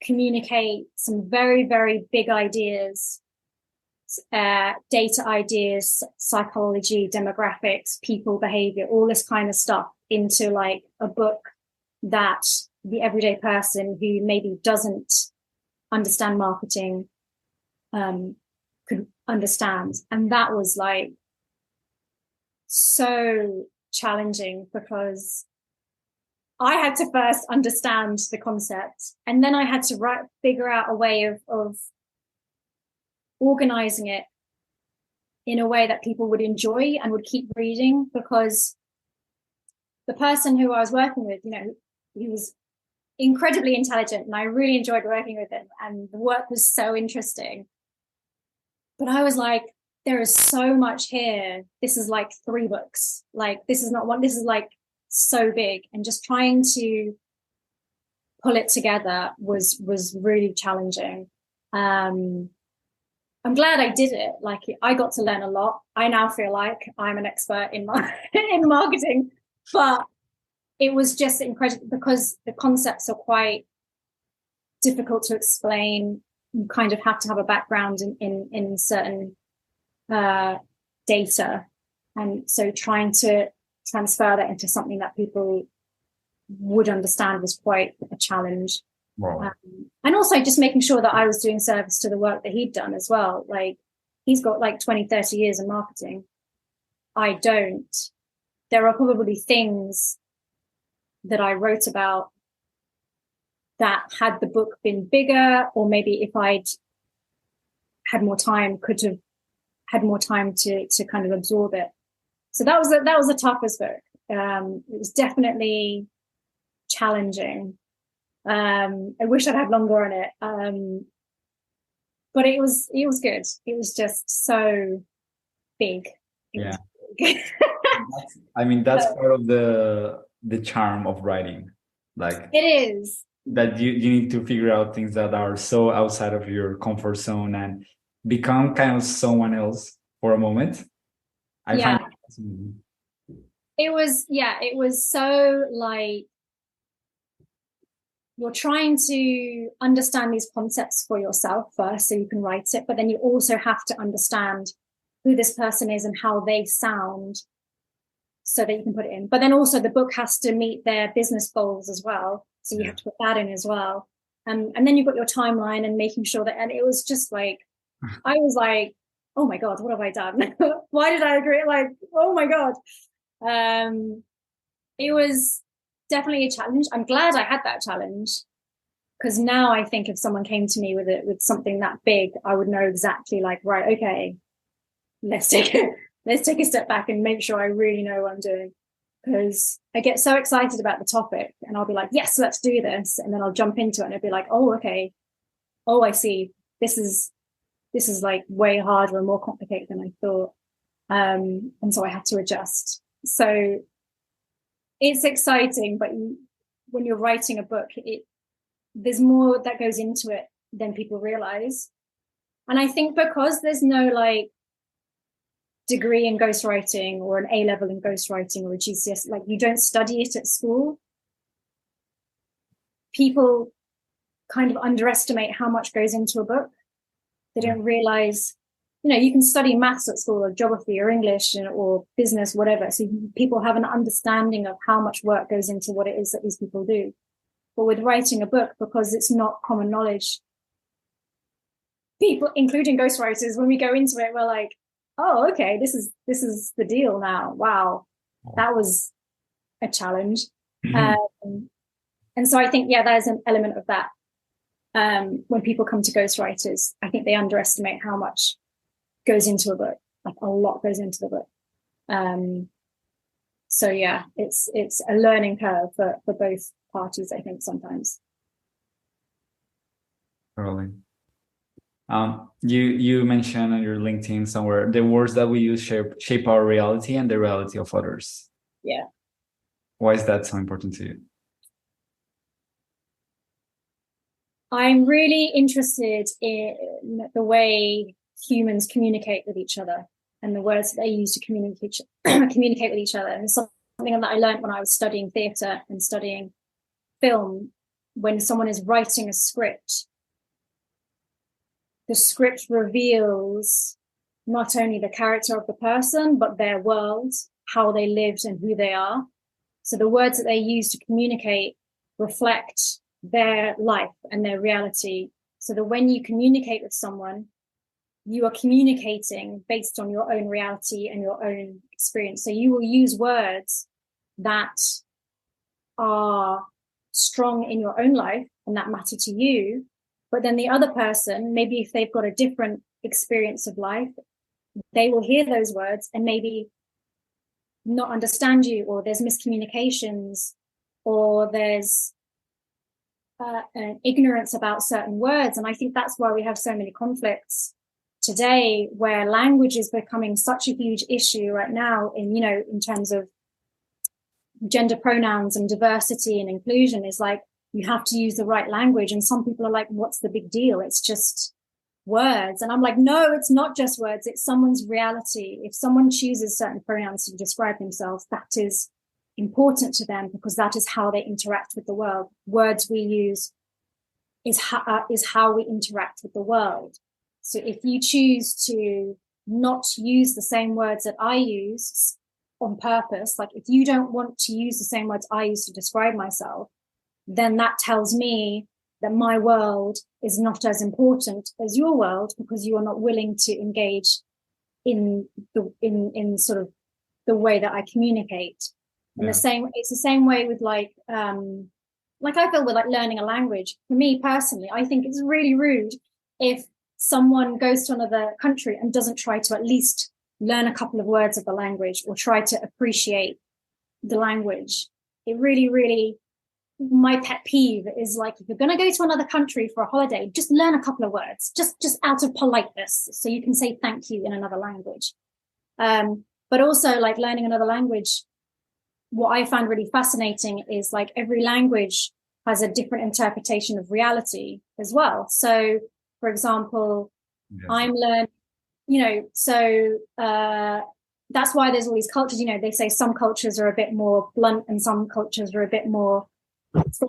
communicate some very, very big ideas, data ideas, psychology, demographics, people behavior, all this kind of stuff into like a book that the everyday person who maybe doesn't understand marketing could understand. And that was like so challenging, because I had to first understand the concept, and then I had to figure out a way of organizing it in a way that people would enjoy and would keep reading. Because the person who I was working with, he was incredibly intelligent, and I really enjoyed working with him, and the work was so interesting. But I was like, there is so much here. This is like 3 books. Like, this is not one, this is like so big. And just trying to pull it together was really challenging. I'm glad I did it. Like, I got to learn a lot. I now feel like I'm an expert in in marketing, but it was just incredible because the concepts are quite difficult to explain. You kind of have to have a background in certain data, and so trying to transfer that into something that people would understand was quite a challenge. Wow. And also just making sure that I was doing service to the work that he'd done as well. Like, he's got like 20-30 years in marketing. I don't. There are probably things that I wrote about that, had the book been bigger, or maybe if I'd had more time, could have had more time to kind of absorb it. So that was the toughest book. It was definitely challenging. I wish I'd had longer on it. But it was good. It was just so big. Yeah. I mean, that's part of the charm of writing. Like, it is. That you need to figure out things that are so outside of your comfort zone and become kind of someone else for a moment. I find it fascinating. It was so like, you're trying to understand these concepts for yourself first so you can write it, but then you also have to understand who this person is and how they sound so that you can put it in. But then also the book has to meet their business goals as well. So you have to put that in as well. And then you've got your timeline and making sure that, and it was just like, I was like, oh my God, what have I done? Why did I agree? Like, oh my God. It was definitely a challenge. I'm glad I had that challenge, because now I think if someone came to me with something that big, I would know exactly like, right, okay, let's take a step back and make sure I really know what I'm doing. Because I get so excited about the topic and I'll be like, yes, let's do this. And then I'll jump into it and I'll be like, oh, okay. Oh, I see. This is like way harder and more complicated than I thought. And so I had to adjust. So it's exciting, but when you're writing a book, there's more that goes into it than people realize. And I think because there's no like degree in ghostwriting or an A-level in ghostwriting or a GCS, like you don't study it at school, people kind of underestimate how much goes into a book. They don't realize, you can study maths at school or geography or English or business, whatever. So people have an understanding of how much work goes into what it is that these people do. But with writing a book, because it's not common knowledge, people, including ghostwriters, when we go into it, we're like, oh, okay, this is the deal now. Wow, that was a challenge. And so I think, there's an element of that. When people come to ghostwriters, I think they underestimate how much goes into a book. Like, a lot goes into the book. So it's a learning curve for both parties, I think, sometimes. Totally. You mentioned on your LinkedIn somewhere, the words that we use shape our reality and the reality of others. Yeah. Why is that so important to you? I'm really interested in the way humans communicate with each other and the words that they use to communicate with each other. And it's something that I learned when I was studying theatre and studying film. When someone is writing a script, the script reveals not only the character of the person, but their world, how they lived and who they are. So the words that they use to communicate reflect their life and their reality. So that when you communicate with someone, you are communicating based on your own reality and your own experience. So you will use words that are strong in your own life and that matter to you. But then the other person, maybe if they've got a different experience of life, they will hear those words and maybe not understand you, or there's miscommunications, or there's an ignorance about certain words. And I think that's why we have so many conflicts today, where language is becoming such a huge issue right now in, you know, in terms of gender pronouns and diversity and inclusion, is like, you have to use the right language. And some people are like, what's the big deal? It's just words. And I'm like, no, it's not just words. It's someone's reality. If someone chooses certain pronouns to describe themselves, that is important to them, because that is how they interact with the world. Words we use is how we interact with the world. So if you choose to not use the same words that I use on purpose, like if you don't want to use the same words I use to describe myself, then that tells me that my world is not as important as your world, because you are not willing to engage in sort of the way that I communicate. And it's the same way with like I feel with like learning a language. For me personally, I think it's really rude if someone goes to another country and doesn't try to at least learn a couple of words of the language or try to appreciate the language. It really, really, my pet peeve is like, if you're going to go to another country for a holiday, just learn a couple of words, just out of politeness, so you can say thank you in another language. But also, like, learning another language, what I find really fascinating is like every language has a different interpretation of reality as well. So, for example, I'm learning, you know, so that's why there's all these cultures, you know, they say some cultures are a bit more blunt and some cultures are a bit more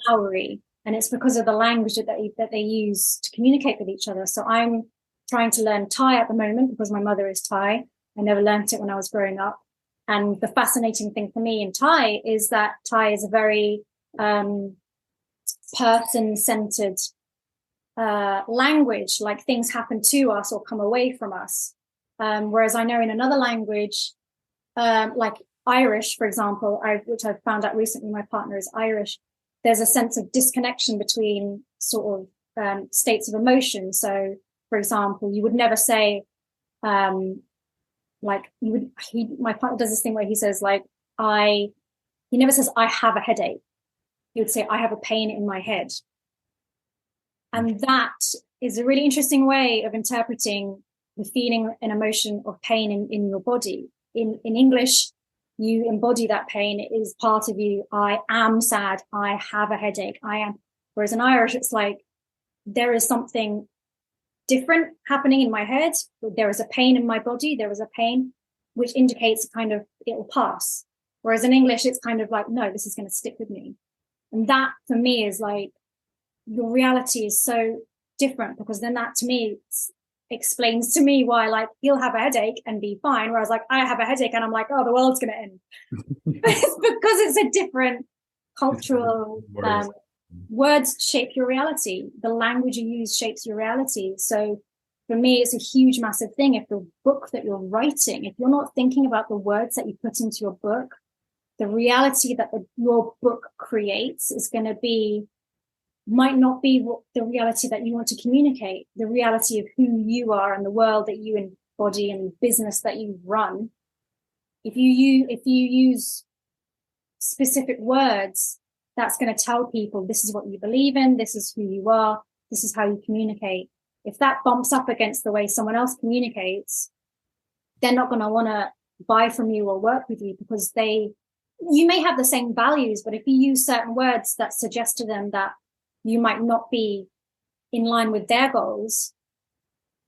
flowery. And it's because of the language that they use to communicate with each other. So I'm trying to learn Thai at the moment because my mother is Thai. I never learned it when I was growing up. And the fascinating thing for me in Thai is that Thai is a very person-centered language, like things happen to us or come away from us. Whereas I know in another language, like Irish, for example, which I've found out recently, my partner is Irish, there's a sense of disconnection between sort of states of emotion. So, for example, you would never say, my partner does this thing where he says, like, he never says, I have a headache. He would say, I have a pain in my head. And that is a really interesting way of interpreting the feeling and emotion of pain in your body. In English, you embody that pain. It is part of you. I am sad. I have a headache. I am. Whereas in Irish, it's like, there is something different happening in my head. There is a pain in my body. There is a pain, which indicates kind of it will pass. Whereas in English, it's kind of like, no, this is going to stick with me. And that for me is like, your reality is so different, because then that to me explains to me why, like, he'll have a headache and be fine, whereas like I have a headache and I'm like, oh, the world's going to end. It's because it's a different cultural words shape your reality. The language you use shapes your reality. So for me, it's a huge, massive thing. If the book that you're writing, if you're not thinking about the words that you put into your book, the reality that your book creates is going to be, might not be what the reality that you want to communicate. The reality of who you are and the world that you embody and business that you run. If you use specific words, that's going to tell people this is what you believe in, this is who you are, this is how you communicate. If that bumps up against the way someone else communicates, they're not going to want to buy from you or work with you, because you may have the same values, but if you use certain words that suggest to them that you might not be in line with their goals,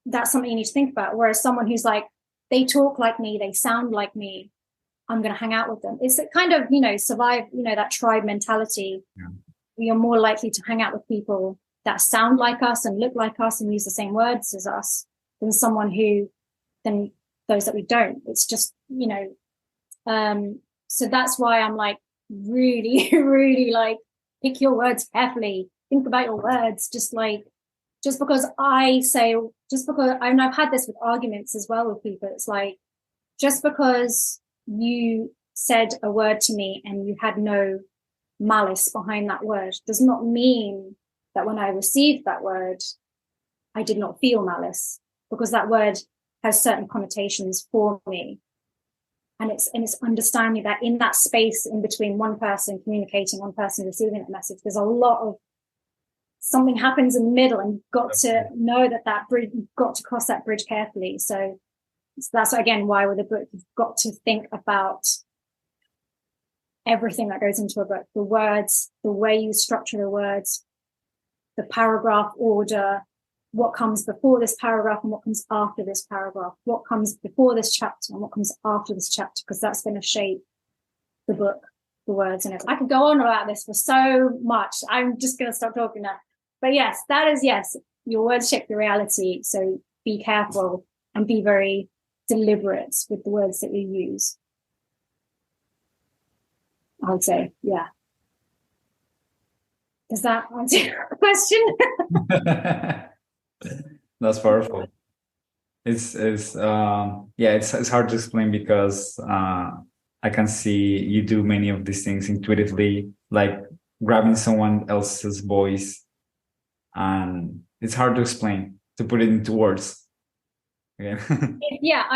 that's something you need to think about. Whereas someone who's like, they talk like me, they sound like me, I'm going to hang out with them. It's a kind of, survive, that tribe mentality. Yeah. We are more likely to hang out with people that sound like us and look like us and use the same words as us than those that we don't. It's just, so that's why I'm like, really, really like, pick your words carefully. Think about your words. Just because I've had this with arguments as well with people. It's like, just because you said a word to me and you had no malice behind that word does not mean that when I received that word, I did not feel malice, because that word has certain connotations for me. And it's understanding that in that space in between one person communicating, one person receiving that message, there's a lot of something happens in the middle, and you've got to know that bridge, you've got to cross that bridge carefully. So that's again why with a book, you've got to think about everything that goes into a book, the words, the way you structure the words, the paragraph order, what comes before this paragraph and what comes after this paragraph, what comes before this chapter and what comes after this chapter, because that's going to shape the book, the words in it. I could go on about this for so much. I'm just going to stop talking now. But yes, that is, yes, your words shape the reality. So be careful and be very deliberate with the words that you use. I would say, yeah. Does that answer your question? That's powerful. It's hard to explain because I can see you do many of these things intuitively, like grabbing someone else's voice, and it's hard to explain, to put it into words. Again. Yeah,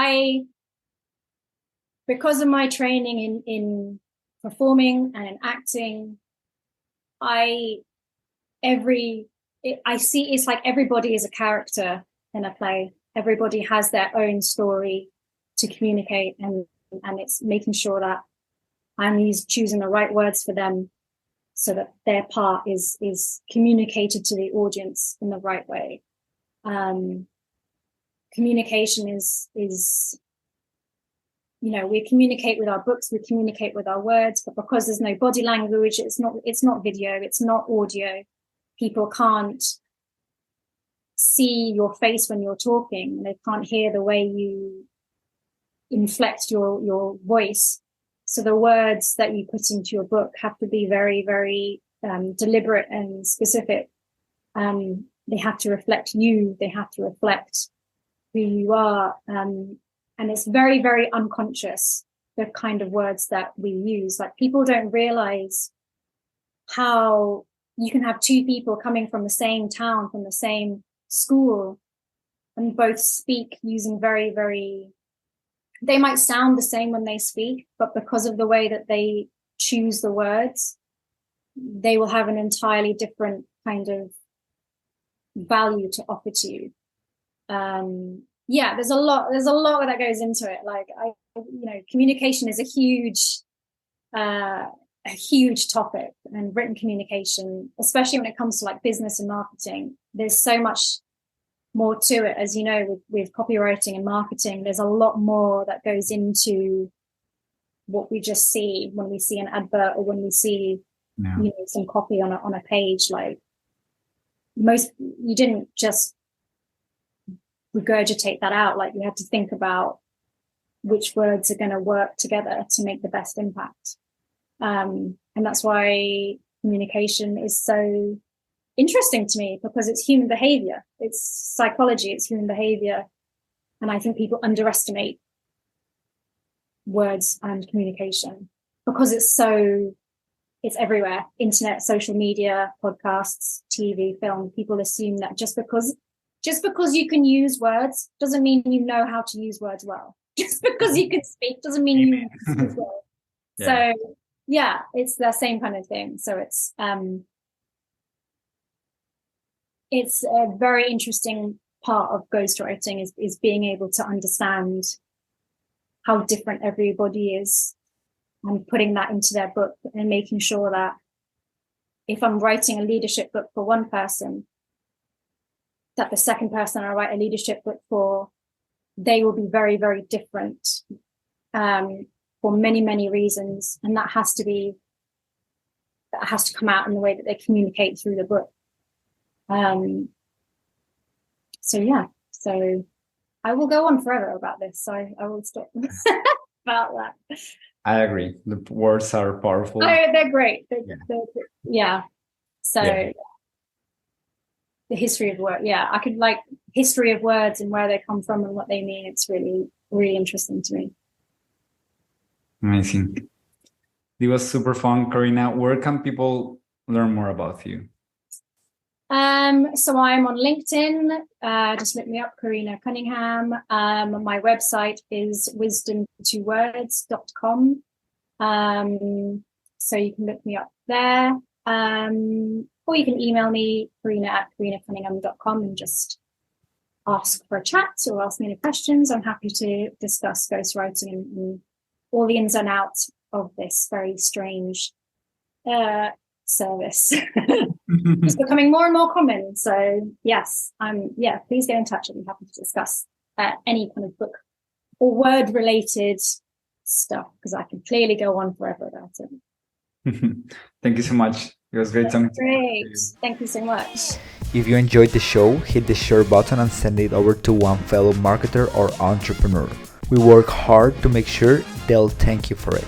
because of my training in performing and in acting, I see it's like everybody is a character in a play. Everybody has their own story to communicate, and it's making sure that I'm choosing the right words for them so that their part is communicated to the audience in the right way. Communication is we communicate with our books, we communicate with our words, but because there's no body language, it's not video, it's not audio. People can't see your face when you're talking. They can't hear the way you inflect your voice. So the words that you put into your book have to be very, very deliberate and specific. They have to reflect you. They have to reflect who you are. And it's very, very unconscious, the kind of words that we use. Like, people don't realize how you can have two people coming from the same town, from the same school, and both speak using very, very, they might sound the same when they speak, but because of the way that they choose the words, they will have an entirely different kind of value to offer to you. There's a lot that goes into it. Like, communication is a huge topic, and written communication, especially when it comes to like business and marketing, there's so much more to it. As you know, with copywriting and marketing, there's a lot more that goes into what we just see when we see an advert or when we see some copy on a page. Like, you didn't just regurgitate that out. Like, you have to think about which words are going to work together to make the best impact. And that's why communication is so interesting to me, because it's human behavior, it's psychology, it's human behavior. And I think people underestimate words and communication because it's everywhere. Internet, social media, podcasts, TV, film. People assume that just because you can use words doesn't mean you know how to use words well. Just because you can speak doesn't mean you use words well. Yeah. So yeah, it's the same kind of thing. So it's a very interesting part of ghostwriting is being able to understand how different everybody is and putting that into their book, and making sure that if I'm writing a leadership book for one person, that the second person I write a leadership book for, they will be very, very different for many, many reasons. And that has to come out in the way that they communicate through the book. So I will go on forever about this. So I will stop about that. I agree. The words are powerful. They're great. So the history of words. Yeah, I could like history of words and where they come from and what they mean. It's really, really interesting to me. Amazing. It was super fun, Corinna. Where can people learn more about you? So I'm on LinkedIn. Just look me up, Corinna Cunningham. My website is wisdom2words.com. So you can look me up there. or you can email me, Corinna@CorinaCunningham.com, and just ask for a chat or ask me any questions. I'm happy to discuss ghostwriting and all the ins and outs of this very strange service. It's becoming more and more common. So yes, please get in touch. I'd be happy to discuss any kind of book or word related stuff, because I can clearly go on forever about it. Thank you so much. It was great talking to you. Great. Thank you so much. If you enjoyed the show, hit the share button and send it over to one fellow marketer or entrepreneur. We work hard to make sure they'll thank you for it.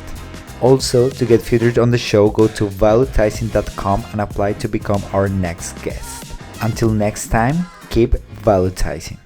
Also, to get featured on the show, go to valuetizing.com and apply to become our next guest. Until next time, keep valuetizing.